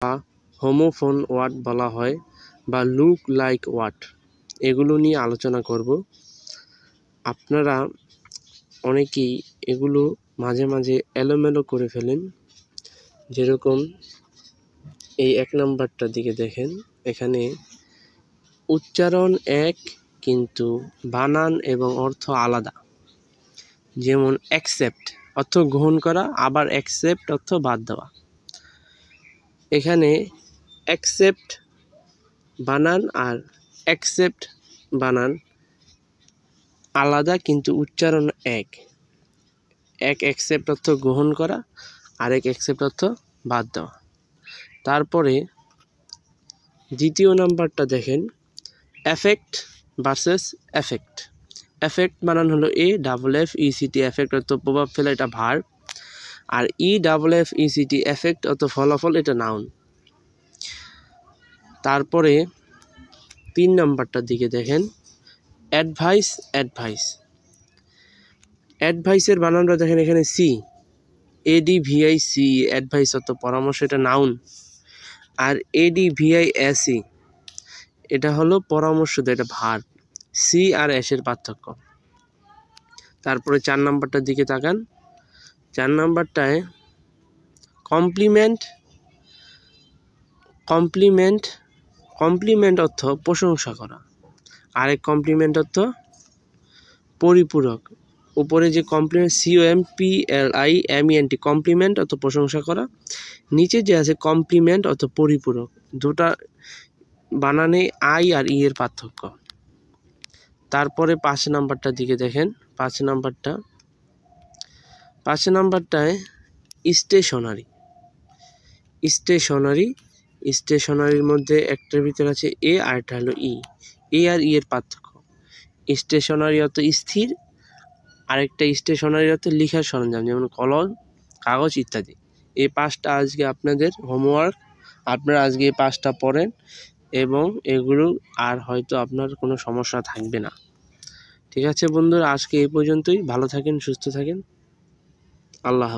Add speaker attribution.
Speaker 1: বা homophone word বলা হয় বা লুক লাইক ওয়ার্ড, এগুলো নিয়ে আলোচনা করব। আপনারা অনেকেই এগুলো মাঝে মাঝে এলোমেলো করে ফেলেন। যেরকম এই 1 নাম্বারটার দিকে দেখেন, এখানে উচ্চারণ এক কিন্তু বানান এবং অর্থ আলাদা। যেমন অ্যাকসেপ্ট অর্থ গ্রহণ করা, আবার অ্যাকসেপ্ট অর্থ বাদ দেওয়া। এখানে অ্যাকসেপ্ট বানান আর অ্যাকসেপ্ট বানান আলাদা কিন্তু উচ্চারণ এক। অ্যাকসেপ্ট অর্থ গ্রহণ করা, আরেক অ্যাকসেপ্ট অর্থ বাদ দেওয়া। তারপরে দ্বিতীয় নাম্বারটা দেখেন, এফেক্ট ভার্সেস এফেক্ট। এফেক্ট বানান হলো AFFECT, এফেক্ট অর্থ প্রভাব ফেলা, এটা ভার্ব। আর EFFECT এফেক্ট অর্থ ফলাফল, এটা নাউন। তারপরে 3 নাম্বারটার দিকে দেখেন, অ্যাডভাইস। অ্যাডভাইসের বানানটা দেখেন, এখানে ADVIC, অ্যাডভাইস অর্থ পরামর্শ, এটা নাউন। আর ADVISE এটা হলো পরামর্শ, এটা ভার্ব। সি আর এর পার্থক্য। তারপরে 4 নাম্বারটার দিকে তাকান। 4 নাম্বারটায় কমপ্লিমেন্ট অর্থ প্রশংসা করা, আরেক কমপ্লিমেন্ট অর্থ পরিপূরক। উপরে যে কমপ্লিমেন্ট COMPLIMENT, কমপ্লিমেন্ট অর্থ প্রশংসা করা, নিচে যে আছে কমপ্লিমেন্ট অর্থ পরিপূরক। দুটা বানানে আই আর ই এর পার্থক্য। তারপরে 5 নাম্বারটার দিকে দেখেন। 5 নাম্বারটায় স্টেশনারির মধ্যে একটার ভিতরে আছে এ আর একটা হলো ই। এ আর ই এর পার্থক্য। স্টেশনারি অর্থ স্থির, আরেকটা স্টেশনারি অর্থ লেখার সরঞ্জাম, যেমন কলম, কাগজ ইত্যাদি। এই 5টা আজকে আপনাদের হোমওয়ার্ক। আপনারা আজকে এই 5টা পড়েন এবং এগুলো আর হয়তো আপনার কোনো সমস্যা থাকবে না। ঠিক আছে বন্ধুরা, আজকে এই পর্যন্তই। ভালো থাকেন, সুস্থ থাকেন। আল্লাহ হাফেজ।